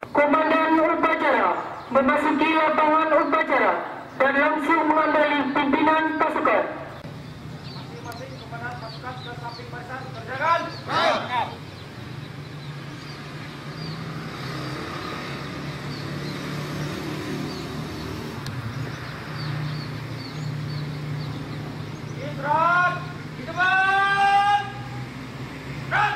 Komandan upacara memasuki lapangan upacara dan langsung mengambil pimpinan pasukan. Masing-masing komandan pasukan ke samping barisan berjalan. Istirahat di depan. Gerak.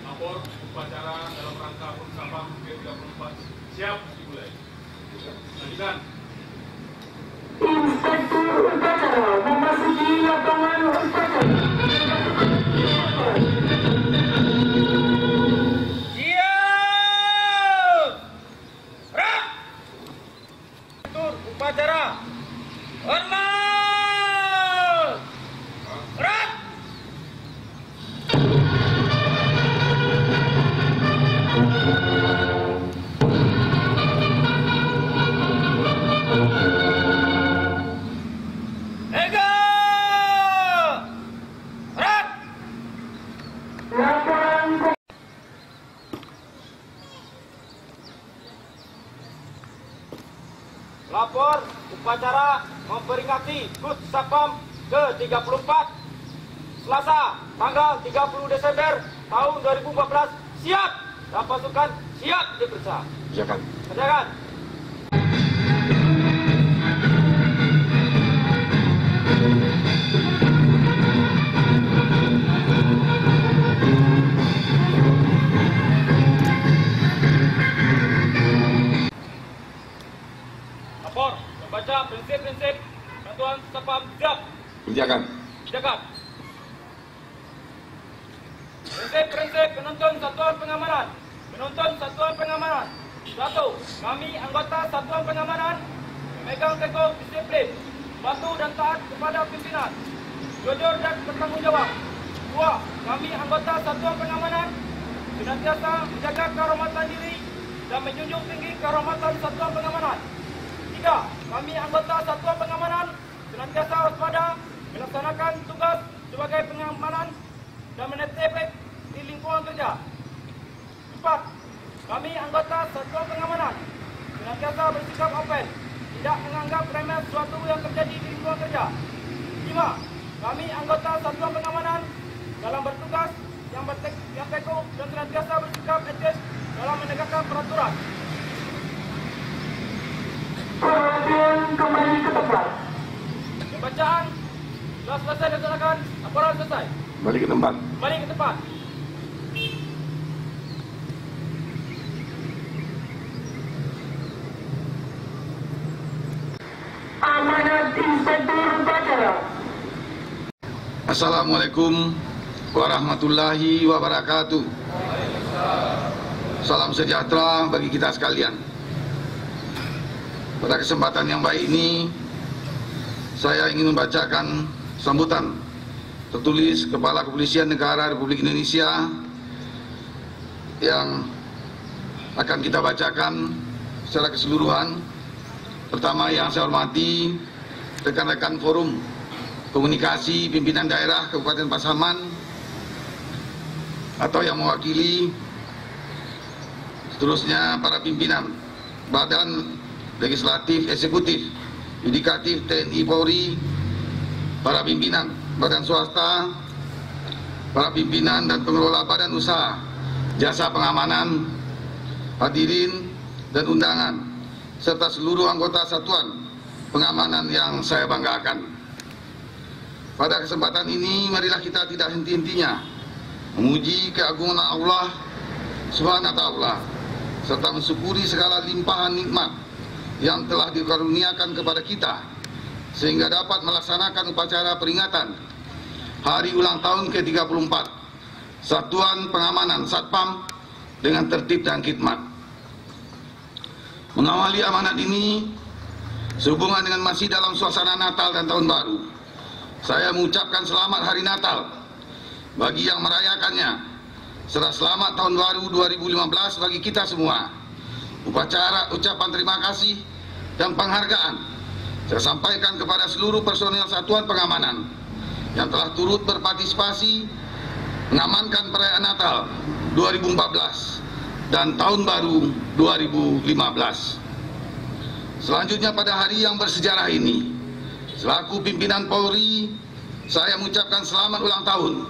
Lapor upacara dalam rangka Pursapam ke-34 siap dimulai. Lanjutkan. Inspektur upacara memasuki lapangan upacara. Siap. Gerak. Inspektur upacara. Hormat. Gerak. Ega! Gerak! Laporan Lapor upacara memperingati HUT Sapam ke-34 Selasa tanggal 30 Desember tahun 2014 siap dan pasukan siap diperiksa. Silakan. Kerjakan. Lapor membaca prinsip-prinsip Satuan Sapam siap. Kerjakan. Jaga. Prinsip-prinsip penuntun satuan pengamanan. Penuntun satuan pengamanan. 1. Kami anggota satuan pengamanan memegang teguh disiplin, patuh dan taat kepada pimpinan, jujur dan bertanggung jawab. 2. Kami anggota satuan pengamanan senantiasa menjaga kehormatan diri dan menjunjung tinggi kehormatan satuan pengamanan. 3. Kami anggota satuan pengamanan senantiasa waspada melaksanakan tugas sebagai pengamanan dan menetrepek di lingkungan kerja. 4. Kami anggota satuan pengamanan senantiasa bersikap open, tidak menganggap remeh sesuatu yang terjadi di lingkungan kerja. 5. Kami anggota satuan pengamanan dalam bertugas yang teguh dan senantiasa bersikap etis dalam menegakkan peraturan. perhatian kembali ke tempat. Pembacaan telah selesai dilaksanakan, laporan selesai. Balik ke tempat. Balik ke tempat. Amanat Inspektur upacara. Assalamualaikum warahmatullahi wabarakatuh. Salam sejahtera bagi kita sekalian. Pada kesempatan yang baik ini, saya ingin membacakan sambutan tertulis Kepala Kepolisian Negara Republik Indonesia yang akan kita bacakan secara keseluruhan. Pertama, yang saya hormati rekan-rekan forum komunikasi pimpinan daerah Kabupaten Pasaman atau yang mewakili, seterusnya para pimpinan Badan Legislatif, Eksekutif, Yudikatif, TNI, Polri, para pimpinan badan swasta, para pimpinan dan pengelola badan usaha jasa pengamanan, hadirin dan undangan, serta seluruh anggota satuan pengamanan yang saya banggakan. Pada kesempatan ini, marilah kita tidak henti-hentinya memuji keagungan Allah Subhanahu wa Ta'ala serta mensyukuri segala limpahan nikmat yang telah dikaruniakan kepada kita sehingga dapat melaksanakan upacara peringatan Hari Ulang Tahun ke-34 Satuan Pengamanan Satpam dengan tertib dan khidmat. Mengawali amanat ini sehubungan dengan masih dalam suasana Natal dan Tahun Baru, saya mengucapkan selamat Hari Natal bagi yang merayakannya, serta selamat Tahun Baru 2015 bagi kita semua. Ucapan terima kasih dan penghargaan saya sampaikan kepada seluruh personil Satuan Pengamanan yang telah turut berpartisipasi mengamankan perayaan Natal 2014 dan Tahun Baru 2015. Selanjutnya pada hari yang bersejarah ini, selaku pimpinan Polri, saya mengucapkan selamat ulang tahun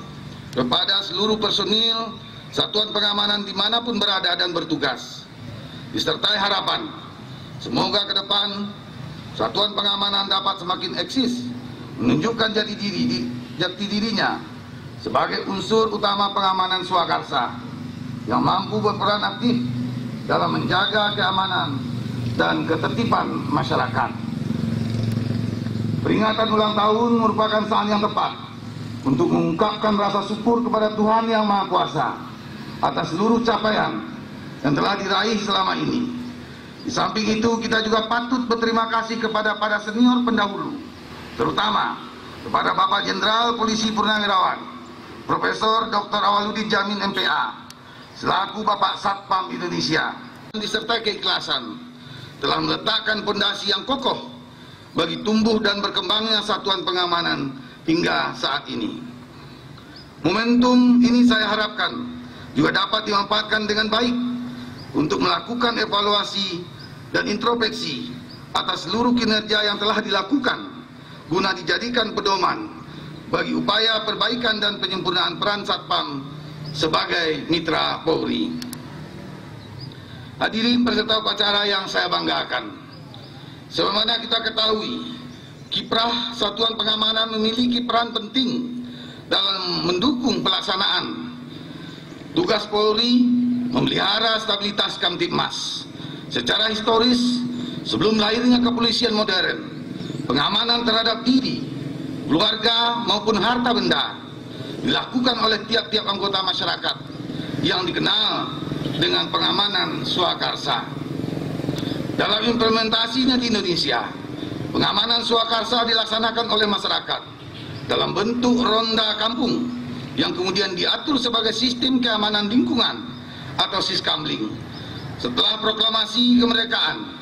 kepada seluruh personil Satuan Pengamanan dimanapun berada dan bertugas, disertai harapan semoga ke depan Satuan Pengamanan dapat semakin eksis, menunjukkan jati dirinya sebagai unsur utama pengamanan swakarsa yang mampu berperan aktif dalam menjaga keamanan dan ketertiban masyarakat. Peringatan ulang tahun merupakan saat yang tepat untuk mengungkapkan rasa syukur kepada Tuhan Yang Maha Kuasa atas seluruh capaian yang telah diraih selama ini. Di samping itu, kita juga patut berterima kasih kepada para senior pendahulu, terutama kepada Bapak Jenderal Polisi Purnawirawan Profesor Dr. Awaludin Jamin MPA selaku Bapak Satpam Indonesia, disertai keikhlasan telah meletakkan pondasi yang kokoh bagi tumbuh dan berkembangnya Satuan Pengamanan hingga saat ini. Momentum ini saya harapkan juga dapat dimanfaatkan dengan baik untuk melakukan evaluasi dan introspeksi atas seluruh kinerja yang telah dilakukan guna dijadikan pedoman bagi upaya perbaikan dan penyempurnaan peran Satpam sebagai mitra Polri. Hadirin peserta upacara yang saya banggakan, sebagaimana kita ketahui, kiprah Satuan Pengamanan memiliki peran penting dalam mendukung pelaksanaan tugas Polri memelihara stabilitas Kamtibmas. Secara historis, sebelum lahirnya kepolisian modern, pengamanan terhadap diri, keluarga maupun harta benda dilakukan oleh tiap-tiap anggota masyarakat yang dikenal dengan pengamanan swakarsa. Dalam implementasinya di Indonesia, pengamanan swakarsa dilaksanakan oleh masyarakat dalam bentuk ronda kampung yang kemudian diatur sebagai sistem keamanan lingkungan atau Siskamling. Setelah proklamasi kemerdekaan,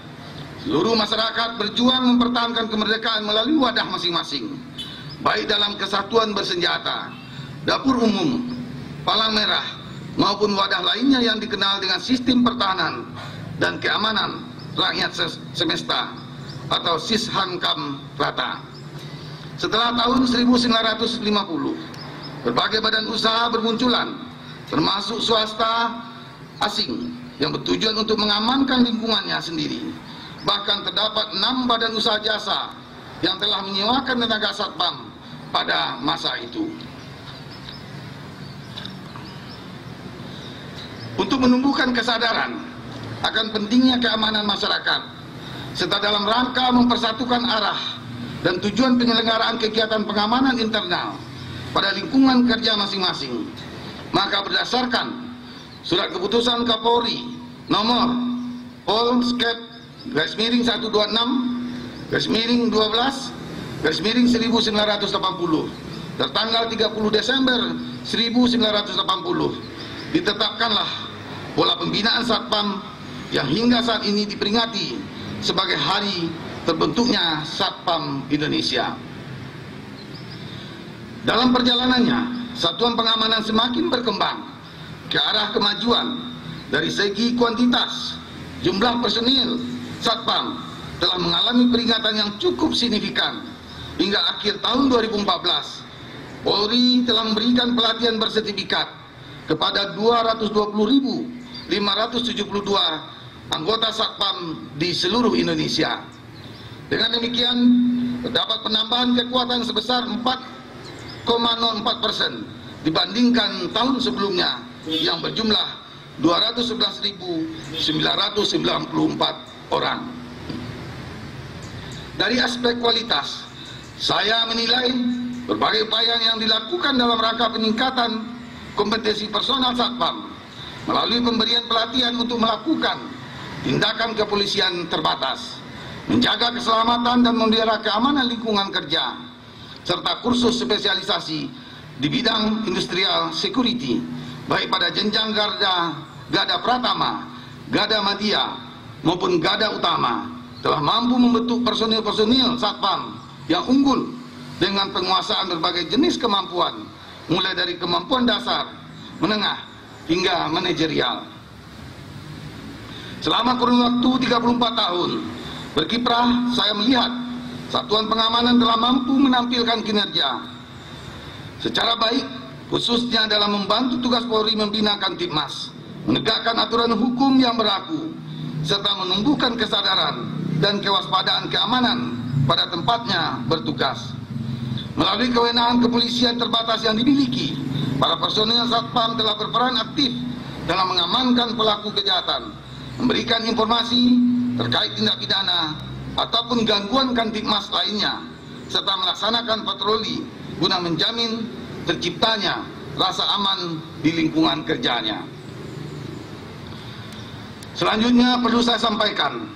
seluruh masyarakat berjuang mempertahankan kemerdekaan melalui wadah masing-masing, baik dalam kesatuan bersenjata, dapur umum, palang merah, maupun wadah lainnya yang dikenal dengan sistem pertahanan dan keamanan rakyat semesta atau Sishankam Rata. Setelah tahun 1950, berbagai badan usaha bermunculan, termasuk swasta asing yang bertujuan untuk mengamankan lingkungannya sendiri. Bahkan terdapat 6 badan usaha jasa yang telah menyewakan tenaga Satpam pada masa itu. Untuk menumbuhkan kesadaran akan pentingnya keamanan masyarakat, serta dalam rangka mempersatukan arah dan tujuan penyelenggaraan kegiatan pengamanan internal pada lingkungan kerja masing-masing, maka berdasarkan Surat Keputusan Kapolri nomor Pol/12/1980 tertanggal 30 Desember 1980, ditetapkanlah pola pembinaan Satpam yang hingga saat ini diperingati sebagai hari terbentuknya Satpam Indonesia. Dalam perjalanannya, Satuan Pengamanan semakin berkembang ke arah kemajuan. Dari segi kuantitas, jumlah personil Satpam telah mengalami peningkatan yang cukup signifikan. Hingga akhir tahun 2014, Polri telah memberikan pelatihan bersertifikat kepada 220.572 anggota Satpam di seluruh Indonesia. Dengan demikian, terdapat penambahan kekuatan sebesar 4,04% dibandingkan tahun sebelumnya yang berjumlah 211.994 orang. Dari aspek kualitas, saya menilai berbagai upaya yang dilakukan dalam rangka peningkatan kompetensi personal Satpam melalui pemberian pelatihan untuk melakukan tindakan kepolisian terbatas, menjaga keselamatan dan memelihara keamanan lingkungan kerja, serta kursus spesialisasi di bidang industrial security, baik pada jenjang Garda Pratama, Garda Madya maupun Garda Utama, telah mampu membentuk personil-personil Satpam yang unggul dengan penguasaan berbagai jenis kemampuan, mulai dari kemampuan dasar, menengah, hingga manajerial. Selama kurun waktu 34 tahun berkiprah, saya melihat satuan pengamanan telah mampu menampilkan kinerja secara baik, khususnya dalam membantu tugas Polri membina Kamtibmas, menegakkan aturan hukum yang berlaku, serta menumbuhkan kesadaran dan kewaspadaan keamanan pada tempatnya bertugas. Melalui kewenangan kepolisian terbatas yang dimiliki, para personil Satpam telah berperan aktif dalam mengamankan pelaku kejahatan, memberikan informasi terkait tindak pidana ataupun gangguan Kamtibmas lainnya, serta melaksanakan patroli guna menjamin terciptanya rasa aman di lingkungan kerjanya. Selanjutnya perlu saya sampaikan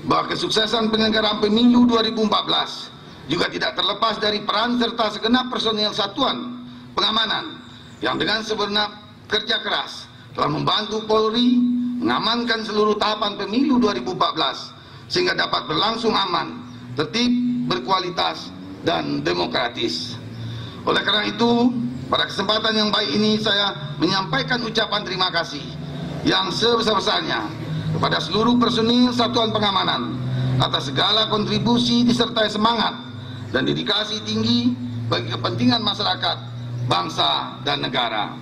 bahwa kesuksesan penyelenggaraan pemilu 2014 juga tidak terlepas dari peran serta segenap personil satuan pengamanan yang dengan segenap kerja keras telah membantu Polri mengamankan seluruh tahapan pemilu 2014 sehingga dapat berlangsung aman, tertib, berkualitas, dan demokratis. Oleh karena itu, pada kesempatan yang baik ini saya menyampaikan ucapan terima kasih yang sebesar-besarnya kepada seluruh personil satuan pengamanan atas segala kontribusi disertai semangat dan dedikasi tinggi bagi kepentingan masyarakat, bangsa, dan negara.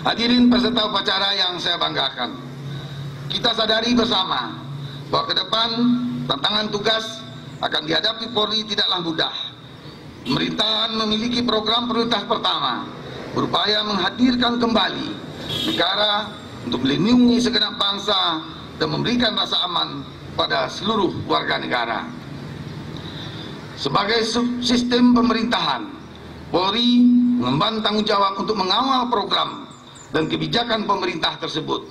Hadirin peserta upacara yang saya banggakan, kita sadari bersama bahwa ke depan tantangan tugas akan dihadapi Polri tidaklah mudah. Pemerintahan memiliki program prioritas pertama, berupaya menghadirkan kembali negara untuk melindungi segenap bangsa dan memberikan rasa aman pada seluruh warga negara. Sebagai sistem pemerintahan, Polri mengemban tanggung jawab untuk mengawal program dan kebijakan pemerintah tersebut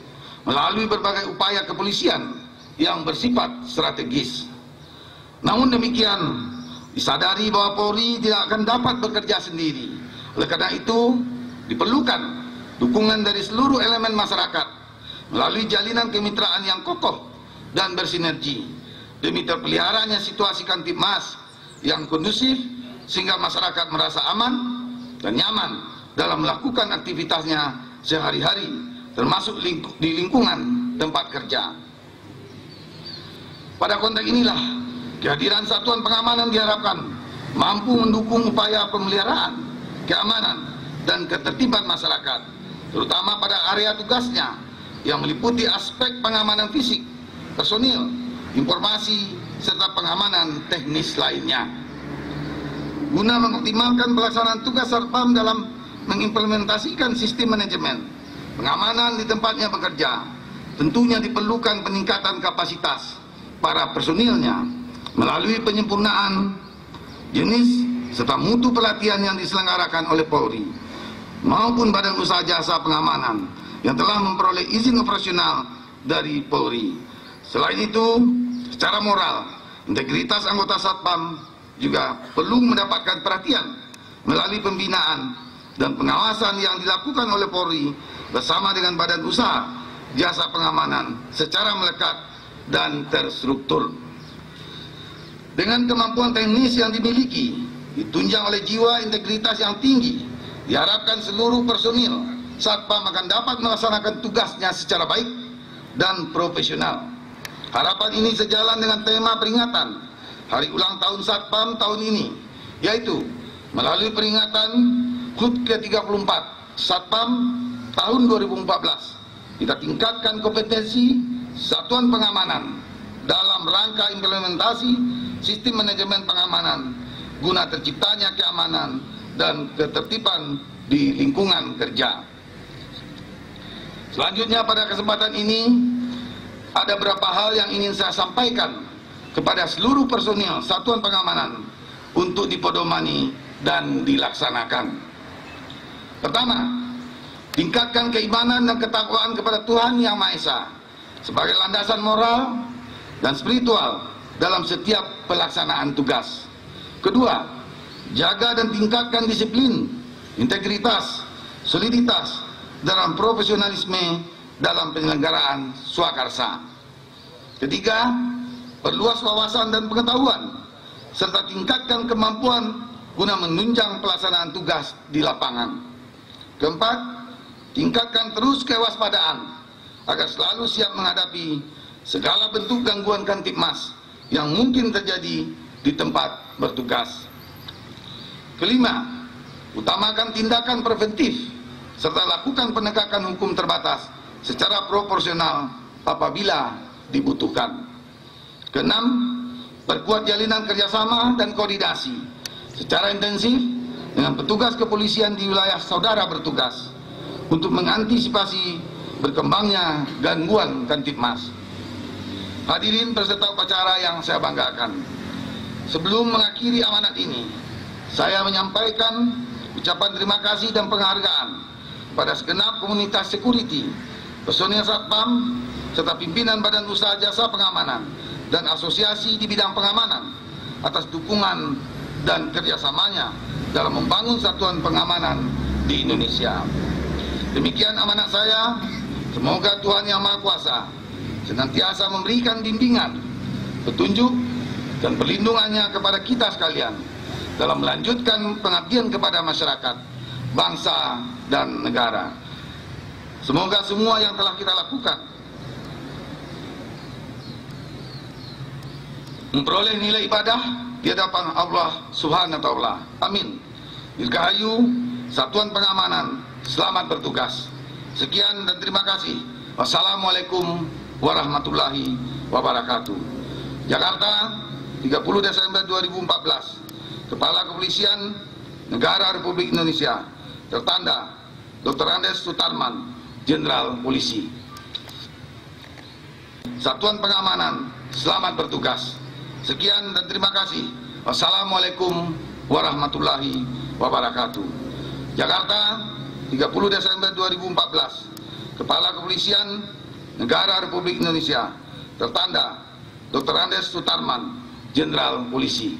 melalui berbagai upaya kepolisian yang bersifat strategis. Namun demikian, disadari bahwa Polri tidak akan dapat bekerja sendiri. Oleh karena itu, diperlukan dukungan dari seluruh elemen masyarakat melalui jalinan kemitraan yang kokoh dan bersinergi demi terpeliharanya situasi Kamtibmas yang kondusif sehingga masyarakat merasa aman dan nyaman dalam melakukan aktivitasnya sehari-hari, termasuk di lingkungan tempat kerja. Pada konteks inilah kehadiran satuan pengamanan diharapkan mampu mendukung upaya pemeliharaan keamanan dan ketertiban masyarakat, terutama pada area tugasnya yang meliputi aspek pengamanan fisik, personil, informasi, serta pengamanan teknis lainnya. Guna mengoptimalkan pelaksanaan tugas Satpam dalam mengimplementasikan sistem manajemen pengamanan di tempatnya bekerja, tentunya diperlukan peningkatan kapasitas para personilnya melalui penyempurnaan jenis serta mutu pelatihan yang diselenggarakan oleh Polri maupun Badan Usaha Jasa Pengamanan yang telah memperoleh izin operasional dari Polri. Selain itu, secara moral, integritas anggota Satpam juga perlu mendapatkan perhatian melalui pembinaan dan pengawasan yang dilakukan oleh Polri bersama dengan Badan Usaha Jasa Pengamanan secara melekat dan terstruktur. Dengan kemampuan teknis yang dimiliki, ditunjang oleh jiwa integritas yang tinggi, diharapkan seluruh personil Satpam akan dapat melaksanakan tugasnya secara baik dan profesional. Harapan ini sejalan dengan tema peringatan Hari Ulang Tahun Satpam tahun ini, yaitu melalui peringatan HUT ke-34 Satpam tahun 2014, kita tingkatkan kompetensi satuan pengamanan dalam rangka implementasi sistem manajemen pengamanan guna terciptanya keamanan dan ketertiban di lingkungan kerja. Selanjutnya pada kesempatan ini ada beberapa hal yang ingin saya sampaikan kepada seluruh personil satuan pengamanan untuk dipedomani dan dilaksanakan. Pertama, tingkatkan keimanan dan ketakwaan kepada Tuhan Yang Maha Esa sebagai landasan moral dan spiritual dalam setiap pelaksanaan tugas. Kedua, jaga dan tingkatkan disiplin, integritas, soliditas, dalam profesionalisme dalam penyelenggaraan swakarsa. Ketiga, perluas wawasan dan pengetahuan serta tingkatkan kemampuan guna menunjang pelaksanaan tugas di lapangan. Keempat, tingkatkan terus kewaspadaan agar selalu siap menghadapi segala bentuk gangguan Kamtibmas yang mungkin terjadi di tempat bertugas. Kelima, utamakan tindakan preventif serta lakukan penegakan hukum terbatas secara proporsional apabila dibutuhkan. Keenam, perkuat jalinan kerjasama dan koordinasi secara intensif dengan petugas kepolisian di wilayah saudara bertugas untuk mengantisipasi berkembangnya gangguan Kamtibmas. Hadirin peserta upacara yang saya banggakan, sebelum mengakhiri amanat ini, saya menyampaikan ucapan terima kasih dan penghargaan pada segenap komunitas security, personil Satpam, serta pimpinan Badan Usaha Jasa Pengamanan dan asosiasi di bidang pengamanan atas dukungan dan kerjasamanya dalam membangun satuan pengamanan di Indonesia. Demikian amanat saya. Semoga Tuhan Yang Maha Kuasa senantiasa memberikan bimbingan, petunjuk, dan perlindungannya kepada kita sekalian dalam melanjutkan pengabdian kepada masyarakat, bangsa, dan negara. Semoga semua yang telah kita lakukan memperoleh nilai ibadah di hadapan Allah Subhanahu wa Ta'ala. Amin. Dirgahayu Satuan Pengamanan, selamat bertugas. Sekian dan terima kasih. Wassalamualaikum warahmatullahi wabarakatuh. Jakarta, 30 Desember 2014. Kepala Kepolisian Negara Republik Indonesia, tertanda Dr. Andes Sutarman, Jenderal Polisi. Satuan Pengamanan, selamat bertugas. Sekian dan terima kasih. Wassalamualaikum warahmatullahi wabarakatuh. Jakarta, 30 Desember 2014. Kepala Kepolisian Negara Republik Indonesia, tertanda Dr. Andes Sutarman, Jenderal Polisi.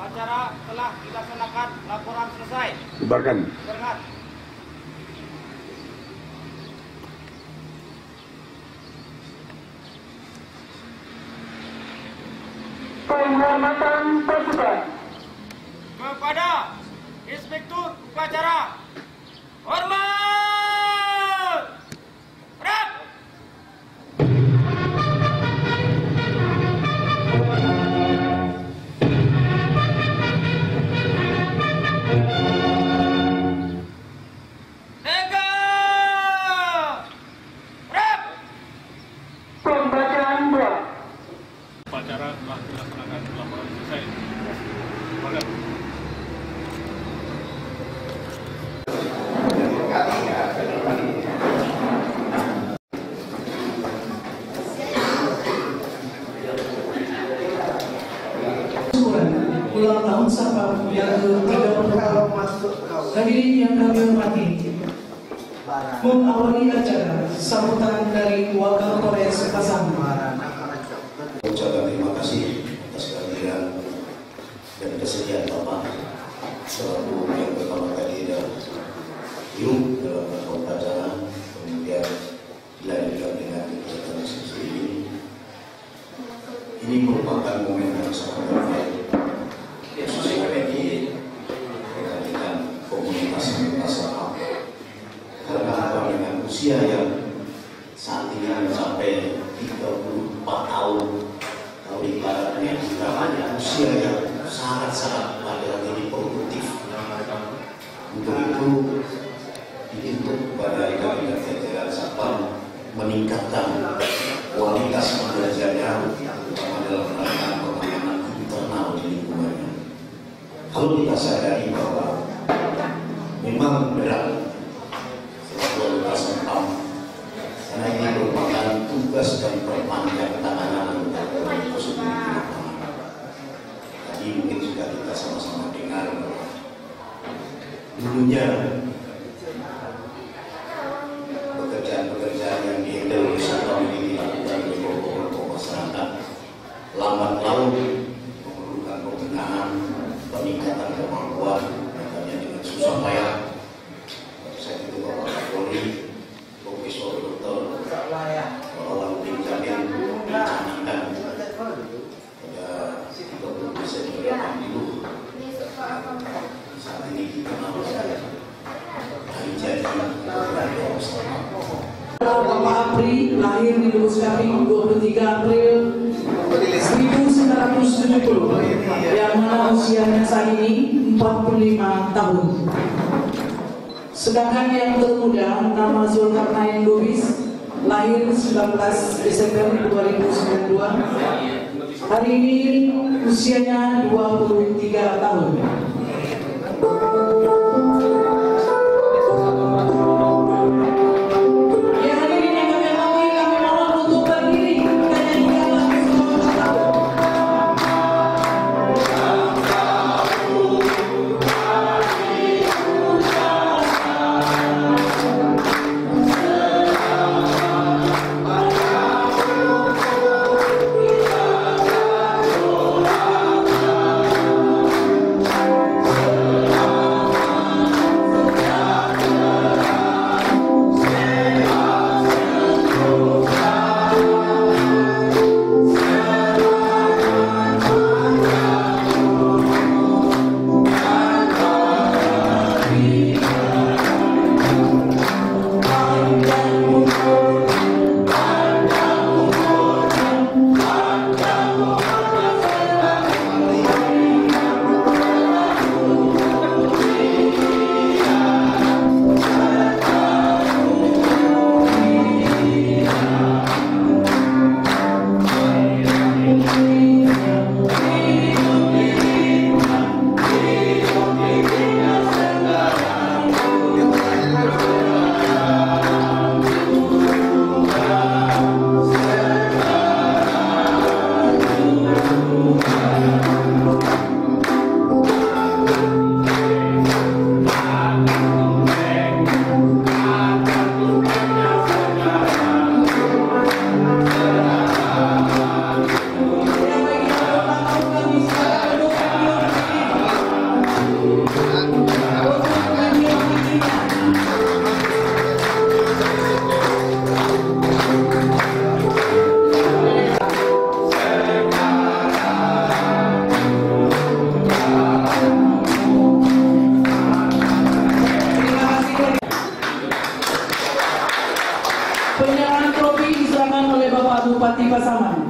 Acara telah dilaksanakan, laporan selesai. Bubarkan. Berkat. Penghormatan pasukan. Kepada Inspektur Upacara, hormat! Rap! Pembacaan dua. Upacara telah dilaksanakan, laporan selesai. Berkat. Ulang tahun Satpam yang ke-30. Hadirin yang kami hormati, mengawali acara sambutan dari Wakil Polres Pasang. Ucapan terima kasih atas kehadiran dan kesediaan Bapak selaku yang pertama kali hidup dalam upacara, kemudian dilanjutkan dengan kegiatan sesi ini. Ini merupakan momen yang sangat baik, khususnya bagi rekan-rekan komunitas Satpam, karena apa, dengan usia yang saat ini mencapai 34 tahun, kalau ibaratnya namanya usia yang sangat-sangat pada ini produktif. Untuk itu dihimbau kepada rekan-rekan jajaran Satpam meningkatkan kualitas pengajarnya, terutama dalam rangka pengamanan internal di lingkungannya. Kalau kita sadari bahwa memang berat selalu tersentam karena ini merupakan tugas dan perpanjangan tangan itu sendiri. Tadi mungkin sudah kita sama-sama dengar dulunya pekerjaan-pekerjaan yang dihandle oleh Satpam ini dilakukan oleh kelompok masyarakat lambat laun memerlukan pembenahan, peningkatan kemampuan, makanya dengan susah payah. Saya itu Bapak Kapolri, Profesor Dr. Alauddin Jamil mencanangkan pada 30 Desember 80 saat ini kita hari jadi Bapak Apri lahir di Lubuk Kaping 23 April 1970 yang mana usianya saat ini 45 tahun. Sedangkan yang termuda nama Zulkarnain Lubis lahir 19 Desember 2092. Hari ini usianya 23 tahun. Penyerahan trofi diserahkan oleh Bapak Bupati Pasaman.